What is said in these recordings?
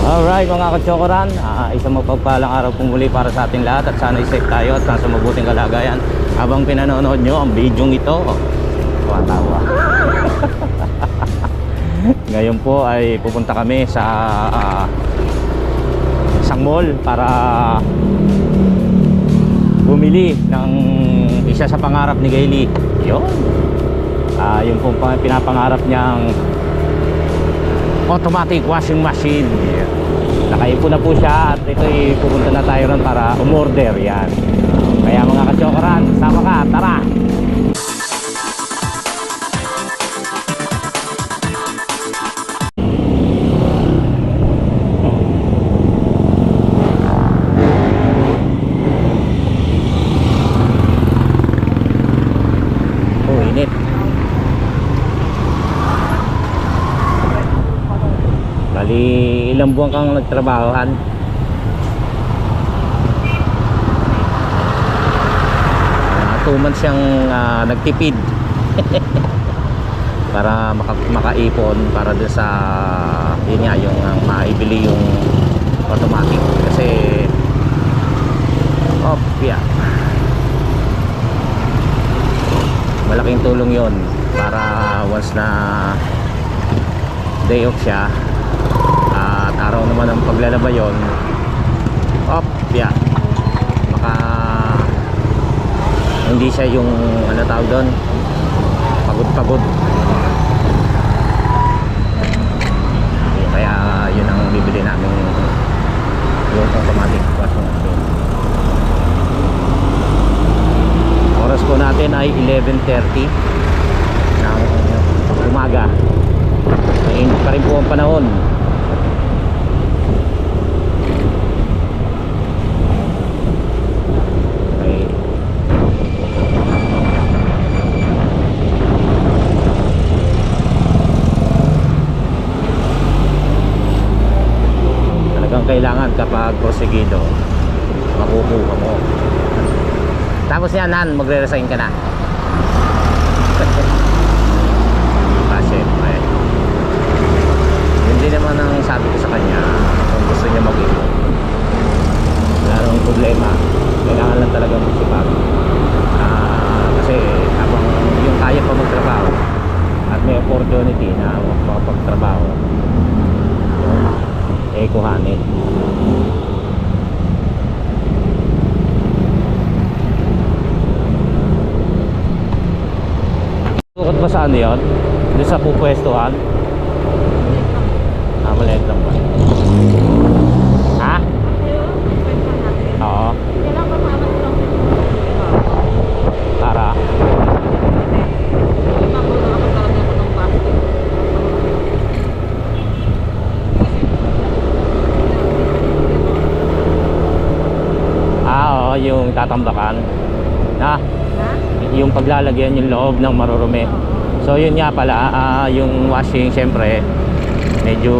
Alright mga kachokoran, isang mapagpalang araw pong muli para sa ating lahat at sana safe tayo at nasa mabuting kalagayan habang pinanonood nyo ang video ito. Tawa-tawa. Ngayon po ay pupunta kami sa isang mall para bumili ng isa sa pangarap ni Gayle. Yung pong pinapangarap niyang automatic washing machine. Nakaipo na po siya at ito'y pupunta na tayo ron para umorder yan. Kaya mga kachokoran, sama ka, tara! Oh, init. Bali, ilang buwan kang nagtrabahohan? 2 months siyang nagtipid para makaipon para dun sa yun nga, yung maibili yung automatic kasi malaking tulong yon para once na day off siya at araw naman ang paglalaba yon, maka hindi siya yung ano tawag doon, pagod kaya yun ang bibili namin, yung automatic washing machine. Oras po natin ay 11:30 ng umaga. Mainit pa rin po ang panahon. Kailangan kapag prosegido makukuha mo. Tapos yan, magre-resign ka na. Kasi hindi naman ang sabi ko sa kanya kung gusto niya mag-ipon. Wala namang problema, kailangan lang talaga magsipag. Kasi habang yung kaya pa magtrabaho at may opportunity na makapagtrabaho, kuhanin. Tukot ba saan yun? Doon sa pupwestuhan? Maliit lang ba? Ha? Oo. Para? Yung tatambakan na yung paglalagyan yung loob ng marurumi. So yun nga pala, yung washing syempre medyo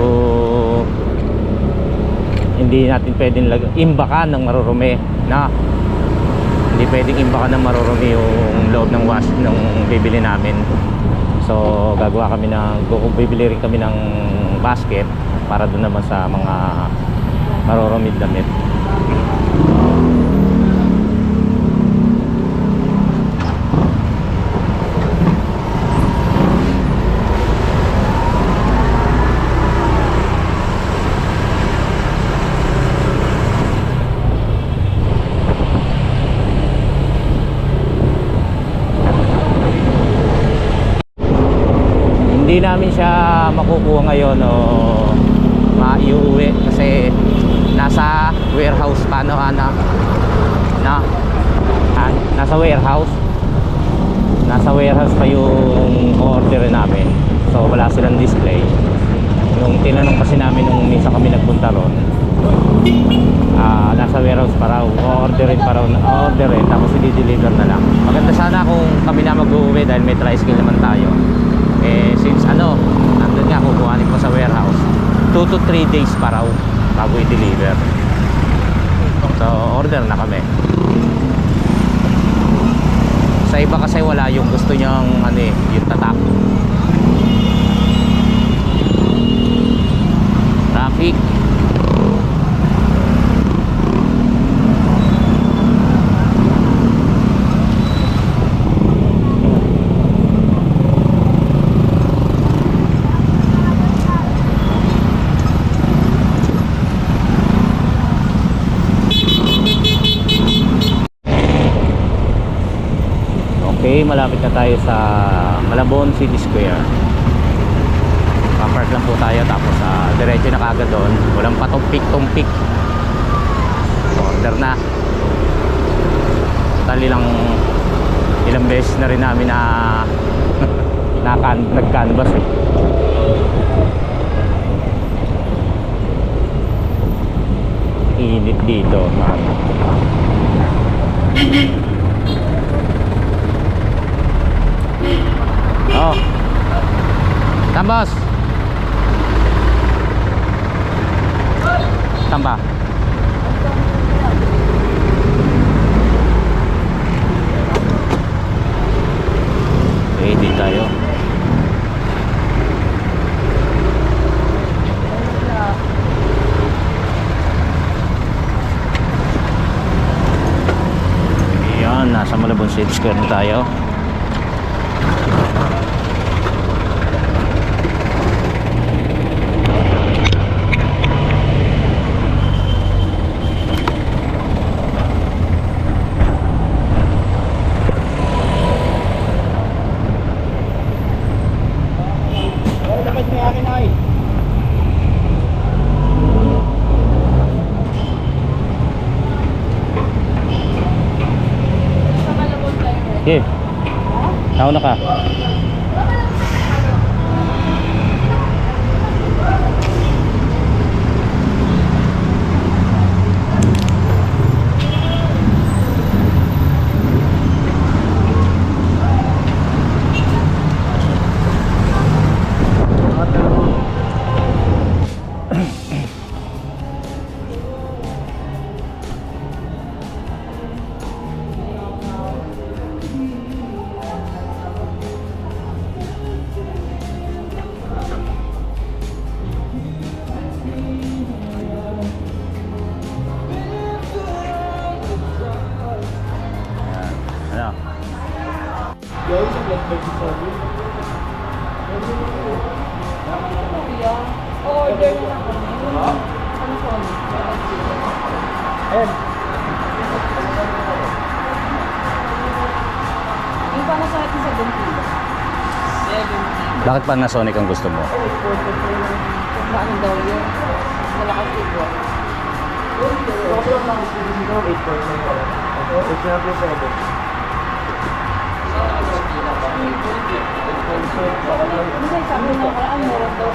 hindi natin pwedeng imbakan ng marurumi na hindi pwedeng imbakan ng marurumi yung loob ng wash ng bibili namin. So gagawa kami bibili rin kami ng basket para doon naman sa mga marurumi damit. Hindi namin siya makukuha ngayon o maiuwi kasi nasa warehouse pa nasa warehouse pa yung order namin. So wala silang display. Nung tinanong kasi namin nung minsan kami nagpunta ron, nasa warehouse pa raw, orderin tapos i-deliver na lang. Maganda sana kung kami na mag-uwi dahil may tricycle naman tayo. Since nandun nga, kukuhanin ko sa warehouse 2 to 3 days pa raw bago i-deliver. So order na kami. Sa iba kasi wala, yung gusto niyang yung tatak. Traffic. malapit na tayo sa Malabon City Square. Papark lang po tayo tapos diretso na kagad doon. Walang patumpik-tumpik. Order na. Tali lang ilang beses na rin namin na nag-canvas eh. Init dito. Oh. Tambos. Tamba. Ready tayo. Ayan, nasa Malabon City Square na tayo. Okay. Nauna ka. Order na lang kami. Ano po? Ayan. Yung para sa atin 70. Bakit Panasonic ang gusto mo? Paano daw yun? Malakas ito. Kasi sabi na karaan, meron daw.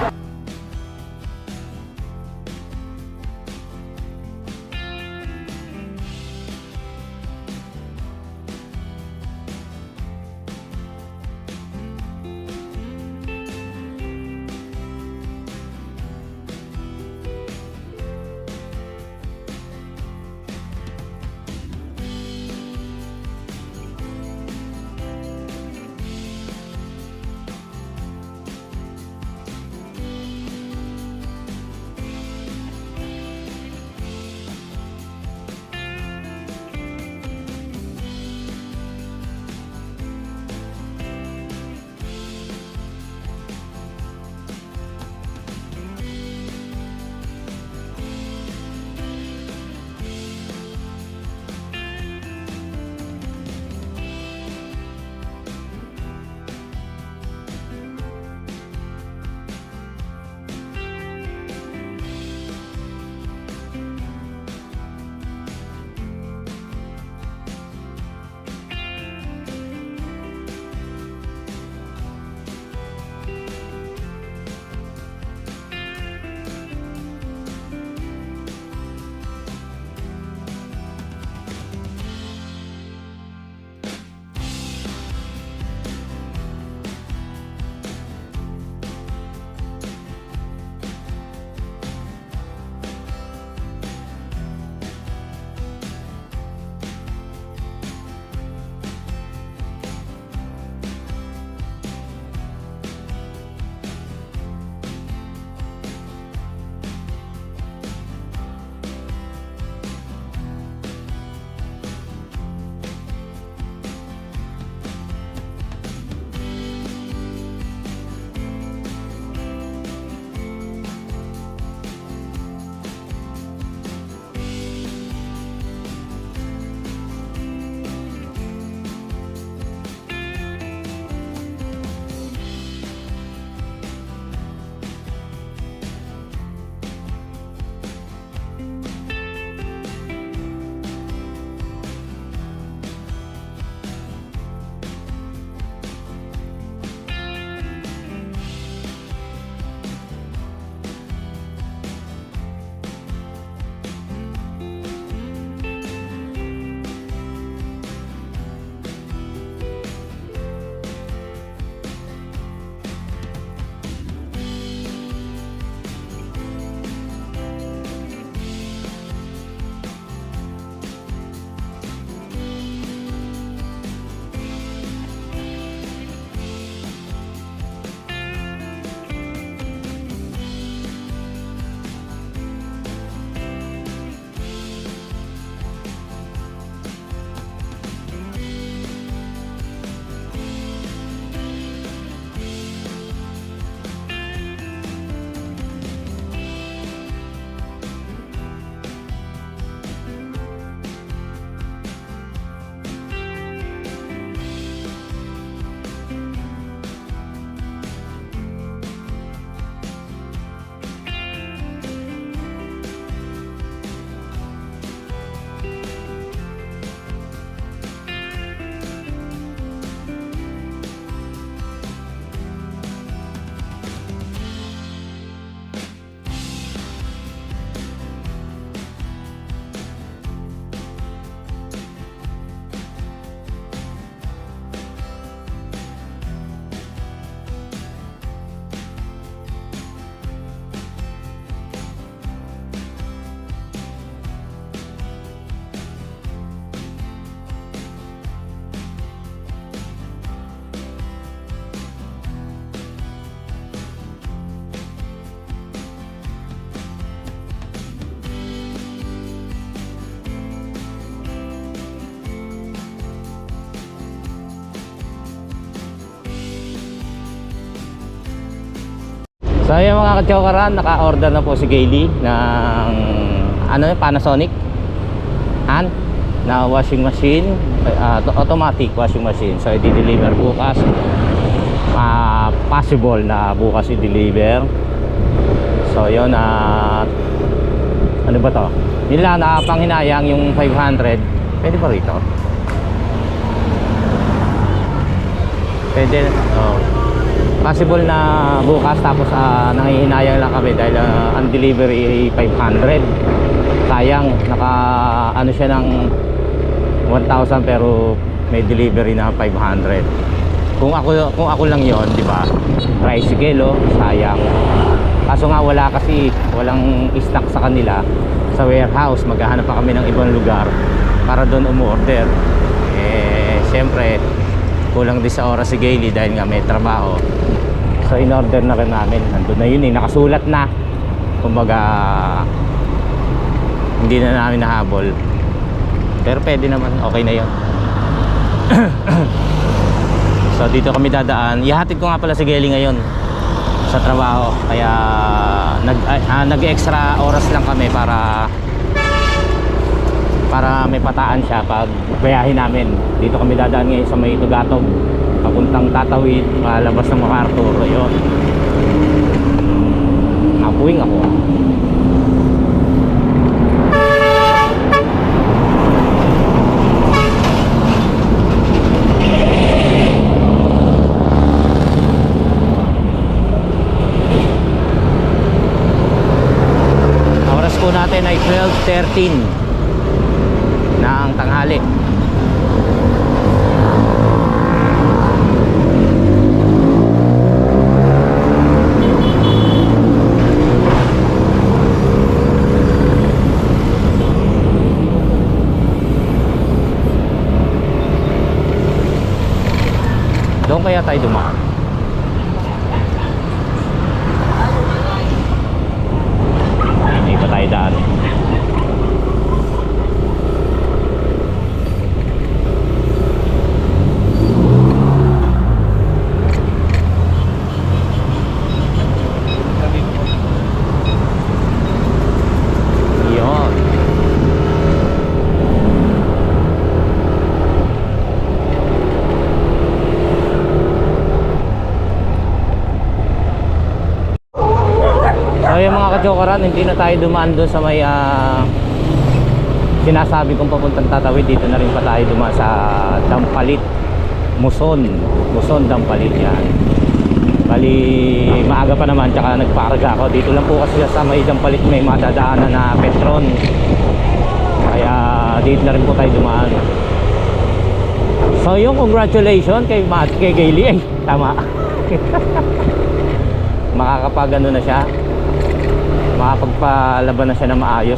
So yung mga kachokaran, naka-order na po si Gaily ng ano yun, Panasonic na washing machine, automatic washing machine. So i-deliver bukas, possible na bukas i-deliver. So yun, ano ba to, yun lang, nakapanghinayang yung 500. Pwede pa rito, pwede. Possible na bukas, tapos nangihinayang lang kami dahil ang delivery ay 500. Sayang, naka ano siya ng 1,000 pero may delivery na 500. Kung ako lang yon, di ba? Tricycle, sayang. Kaso nga walang stock sa kanila sa warehouse. Maghahanap pa kami ng ibang lugar para doon umorder. Siyempre kulang din sa oras si Gaily dahil nga may trabaho. So in-order na rin namin. Nandun na yun, nakasulat na. Kumbaga hindi na namin nahabol. Pero pwede naman, okay na yun. So dito kami dadaan. Ihatid ko nga pala si Gaily ngayon sa trabaho. Kaya nag-extra oras lang kami para may pataan siya pag bayahin namin. Dito kami dadaan ngayon sa may Tugatog, papuntang Tatawid, palabas ng MacArthur. Yun, napuwing ako. Oras po natin ay 12:13 ng tanghali. Doon kaya tayo dumaan? Hindi pa tayo daan. Kachokaran, hindi na tayo dumaan doon sa may sinasabi kong papuntang Tatawid. Dito na rin pa tayo dumaan sa Dampalit, Muson, Dampalit. Yan, bali maaga pa naman, tsaka nagparga ako. Dito lang po kasi sa may Dampalit may madadaanan na Petron, kaya dito na rin po tayo dumaan. So yung congratulations kay Gaily, tama. Makakapag ano na siya, makapagpalaban na siya na maayos.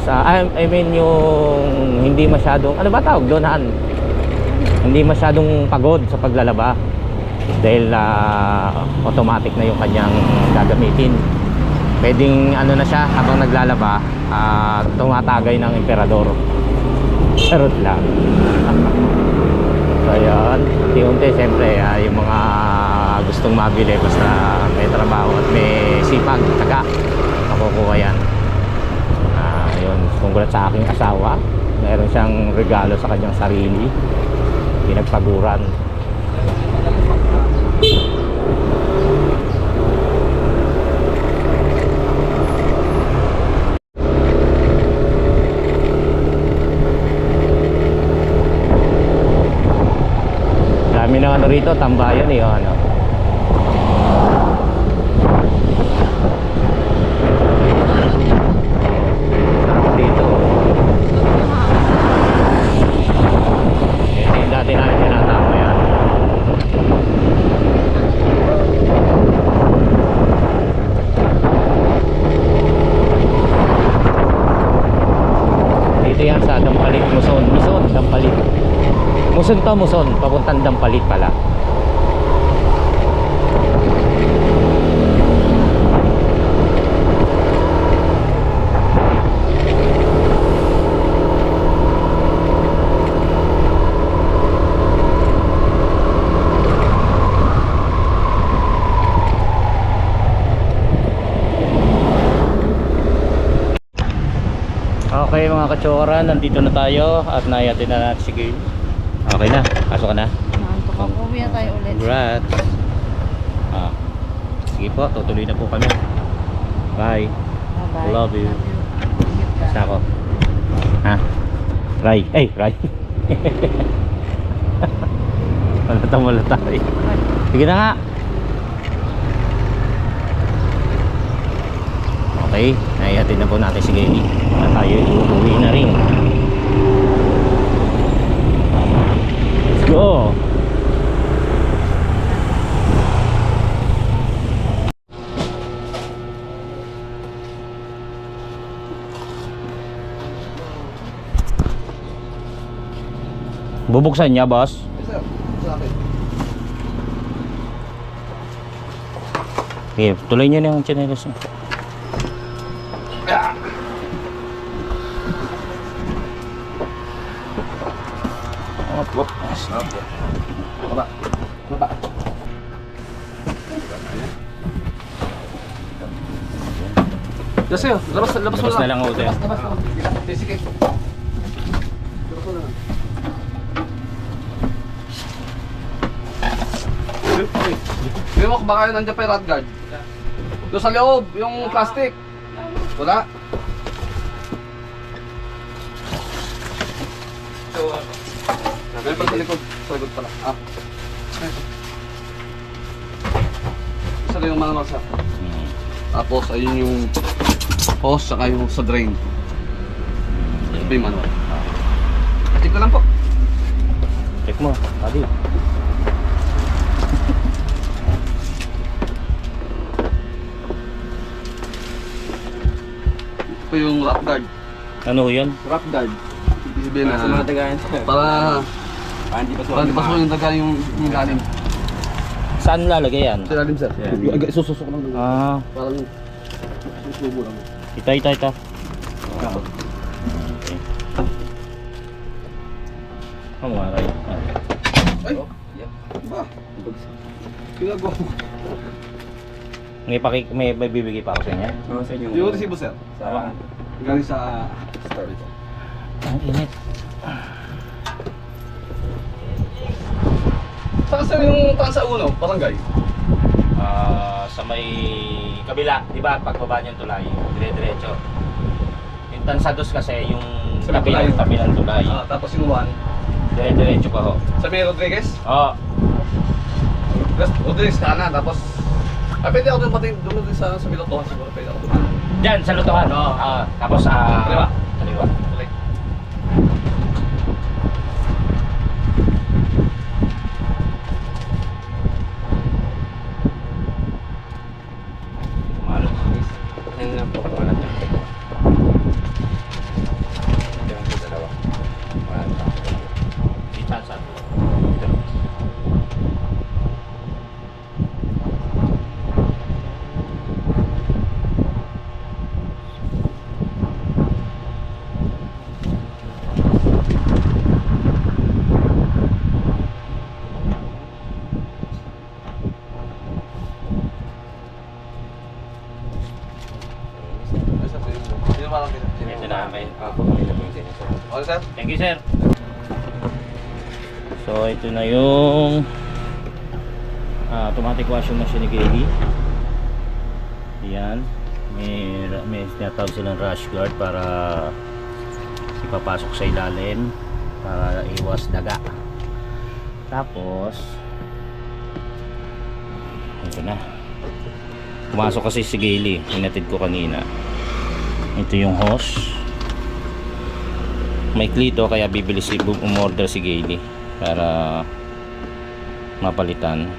I mean yung hindi masyadong, ano ba tawag doon, hindi masyadong pagod sa paglalaba dahil automatic na yung kanyang gagamitin. Pwedeng ano na siya habang naglalaba, tumatagay ng emperador. Charot lang. So yun, unti-unti siyempre yung mga gustong mabili basta may trabaho at may sipag, taga, makukuha yan. Yun, congrats sa aking asawa. Meron siyang regalo sa kanyang sarili, pinagpaguran. Dami ng ano rito, tambayan eh, ano. Sarap dito. Ito yung dati namin tinatama yan. Dito yan sa Dampalit, Muson, Dampalit. Muson, papuntang Dampalit pala. Okay mga katsura, nandito na tayo at naiyatin na natin si Gail. Okay na, pasok ka na. Naantok ako. Uwi na tayo ulit. Congrats. Sige po, tutuloy na po kami. Bye. Bye-bye. Love you. Ingat ka. Basta ako. Ha? Ray. Ray. Malata. Sige na nga. Okay, naihatid na po natin si Gaby. At tayo uuwi na rin. Let's go! Bubuksan niya, boss? Yes, sir. Sa akin. Okay, tuloy niyo na yung chinelas niya. Wop. Baba. Baba. Yes, sir. Labas Labas na lang ako tayo. Labas. Sige. Labas na lang. Hindi mo baka nandiyan pa yung rat guard. Doon sa loob, yung plastic. Wala. Meron pa sa likod. Sa likod pala. Isa lang yung malamang sa. Tapos ayun yung hose saka yung sa drain. Ito pa yung manual. Check ko lang po. Check mo, tadi. Ito pa yung rock guard. Ano yun? Rock guard. Ibig sabihin na sa mga tagayan. Para hindi pa yung taga yung lalim. Saan lalagay yan? Sa lalim sir. Sususok lang doon. Parang susubo lang. Ita. Kamaray. Ay! Ba? Ginagawa mo. May bibigay pa ako sa inyo. Oo, sa inyo. Yung resibo sir. Saan? Galing sa store ito. Ang init. Saan sir yung tansa uno? Barangay? Sa may kabila, di ba? Pagbaba niyong tulay, dire-diretso. Yung tansados kasi yung Sa may tulay. tabi ng tulay. Tapos yung one. Dire-diretso pa ho. Sa may Rodriguez? Oo. Rodriguez ka na. Tapos pwede ako doon din sa Milotohan siguro. Pwede ako doon. Diyan, sa lutuhan. Oo. Tapos Kaliwa. Kaliwa. Okay. Malo. Ayun lang po, wala na. Ito lang po dalawa. Wala na. Di tansa. Ito na, may Okay sir? Thank you, sir. So, ito na yung automatic washing machine ni Gaby. Yan. May tinatawag silang rush guard para ipapasok sa ilalim para iwas daga. Tapos, ito na. Pumasok kasi si Gayle. Hinatid ko kanina. Ito yung hose. May klito kaya bibili umorder si Gayle para mapalitan.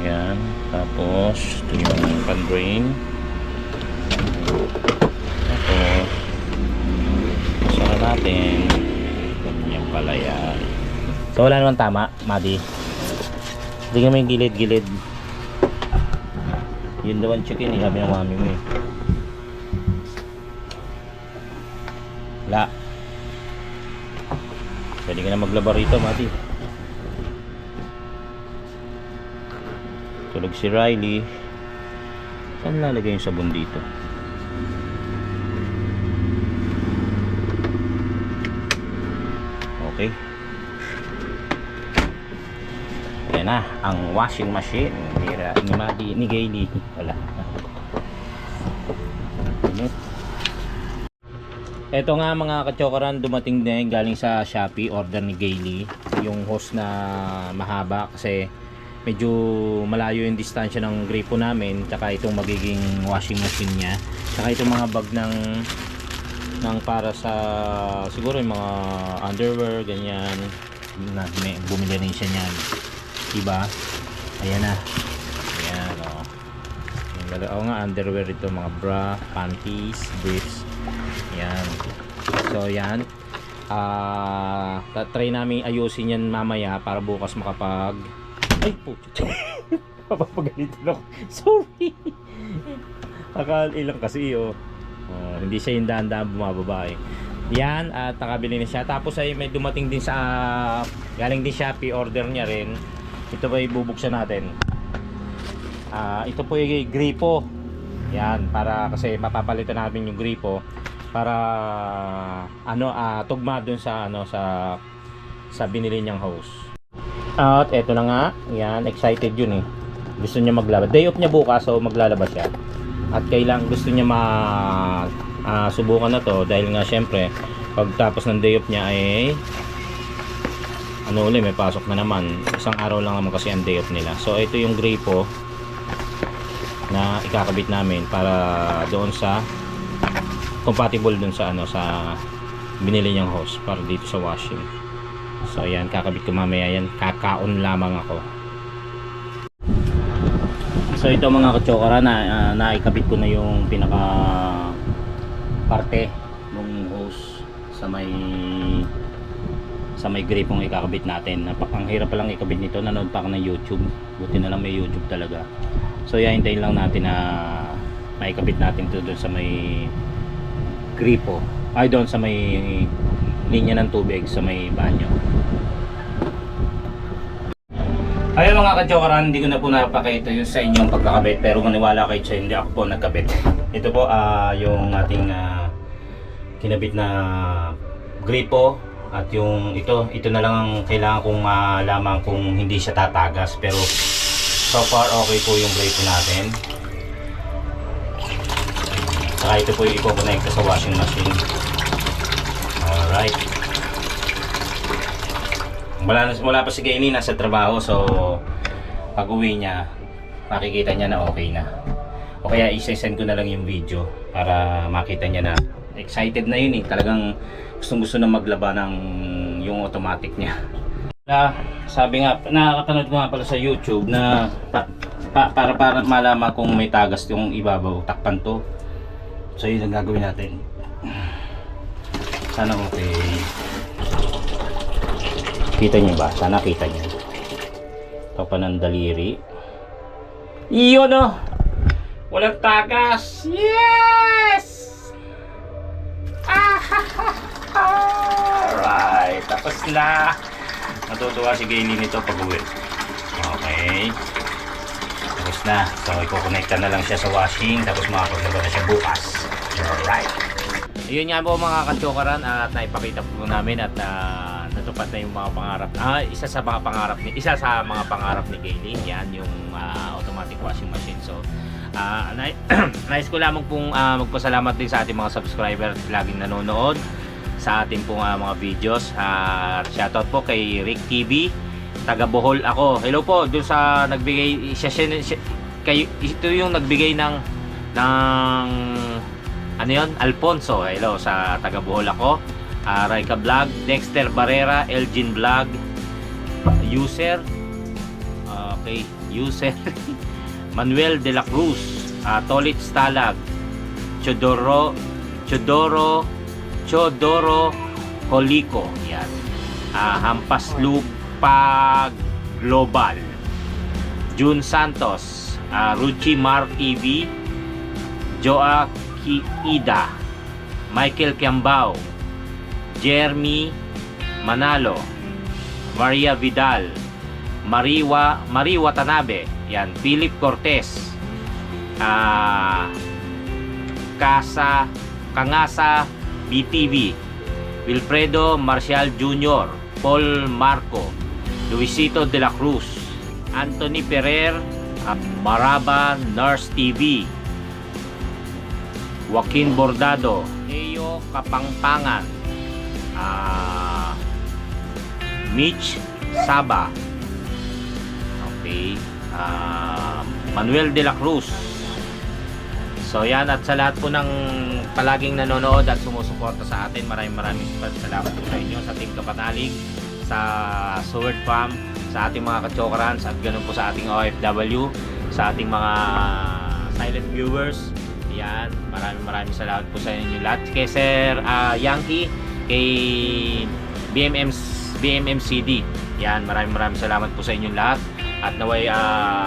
Yan. Tapos ito yung pan drain. Tapos saka natin yung pala yan. So wala naman tama, Madi. Tingnan mo yung gilid-gilid. Yun daw ang chicken eh, sabi ng mami mo eh. La. Pwede ka na maglaba rito, Mati. Tulog si Riley. Saan lalagay yung sabon dito? Okay. Ayan na, ang washing machine ni Gailey. Wala. Ito nga mga kachokaran, dumating din galing sa Shopee, order ni Gailey. Yung hose na mahaba kasi medyo malayo yung distansya ng gripo namin. Tsaka itong magiging washing machine niya. Tsaka itong mga bag ng para sa siguro yung mga underwear, ganyan. Bumili rin siya niyan. Diba? Ayan na. Ayan o. Oo nga, underwear ito, mga bra, panties, briefs. Yan. So yan. Try namin ayusin yan mamaya para bukas makapag puto. Papagalito lang. Sorry. Akal ilang kasi hindi siya yung dahan-dahan bumababa eh. Yan, at nakabili na siya. Tapos ay may dumating din sa galing din Shopee, order niya rin. Ito pa ibubuksan natin. Ito po yung gripo. Yan, para kasi mapapalitan namin yung gripo para tugma dun sa sa binili niyang hose. At eto na nga, yan, excited yun eh. Gusto niya maglaba. Day off niya bukas, so maglalaba siya. At kailang gusto niya subukan na to dahil nga syempre pagtapos ng day off niya ay may pasok na naman. Isang araw lang naman kasi ang day off nila. So ito yung gripo na ikakabit namin para doon sa compatible dun sa sa binili niyang hose para dito sa washing. So ayan, kakabit ko mamaya yan. Kakaon lamang ako. So ito mga katsokara, naikabit ko na yung pinaka parte ng hose sa may gripong ikakabit natin. Ang hirap pa lang ikabit nito. Nanood pa ako ng YouTube. Buti na lang may YouTube talaga. So hintayin lang natin na maikabit natin ito doon sa may gripo. Ay, doon sa may linya ng tubig sa may banyo. Ayun mga kadyokaran, hindi ko na po napakita yung sa inyong pagkakabit, pero maniwala kayo sa hindi ako po nagkabit. Ito po yung ating kinabit na gripo, at yung ito na lang ang kailangan kong malaman kung hindi siya tatagas, pero so far okay po yung gripo natin. Saka ito po yung i-connect sa washing machine. Alright. Wala pa si Gailey, nasa trabaho, so pag uwi niya makikita niya na okay na. O kaya isa-send ko na lang yung video para makita niya na excited na yun eh. Talagang gusto na maglaba ng yung automatic niya. Sabi nga, nakakapanood ko nga pala sa YouTube na para malaman kung may tagas yung ibabaw, takpan to. So yun ang gagawin natin. Sana okay. Kita niyo ba? Sana kita niyo. Tapan ng daliri. Iyon oh! Walang tagas! Yes! Alright, tapos na. Natutuwa si Gailey nito pag uwi. Okay. Tapos na. So i-connecta na lang siya sa washing, tapos makapaglaba na siya bukas. Alright. Yun nga po mga katyokaran, at naipakita po namin at natupad na yung mga pangarap. Isa sa mga pangarap ni Gailey, yan yung automatic washing machine. So nais ko lamang pong magpasalamat din sa ating mga subscribers laging nanonood sa ating pong mga videos. Shoutout po kay Rick TV, taga Bohol ako. Hello po doon sa nagbigay ito yung nagbigay ng ano yun? Alfonso. Hello sa taga Bohol ako. Raika Vlog, Dexter Barrera, Elgin Vlog, user Manuel de la Cruz, Tolit Stalag, Chodoro Colico, yan. Hampas Lupa Global, June Santos, Ruchi Mark EV, Joa Ida, Michael Kiambao, Jeremy Manalo, Maria Vidal, Mariwa Tanabe, yan, Philip Cortez, Kangasa BTV, Wilfredo Marcial Jr., Paul Marco, Luisito de la Cruz, Anthony Ferrer, Maraba Nurse TV, Joaquin Bordado, Leo Kapangpangan, Mitch Saba, okay, Manuel de la Cruz. So yan, at sa lahat po ng palaging nanonood at sumusuporta sa atin, maraming salamat po sa inyo, sa Team Kapatalig, sa Sword Farm, sa ating mga kachokarans, at ganun po sa ating OFW, sa ating mga silent viewers. Yan, maraming salamat po sa inyo lahat. Kay Sir Yankee, kay BMMCD. Yan, maraming salamat po sa inyong lahat. At naway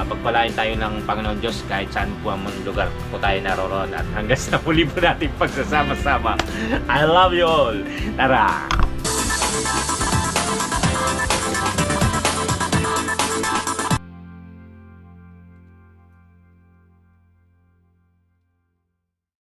pagpalain tayo ng Panginoon Diyos kahit saan po ang lugar po tayo naroon. At hanggang sa muli po natin pagsasama-sama. I love you all. Tara!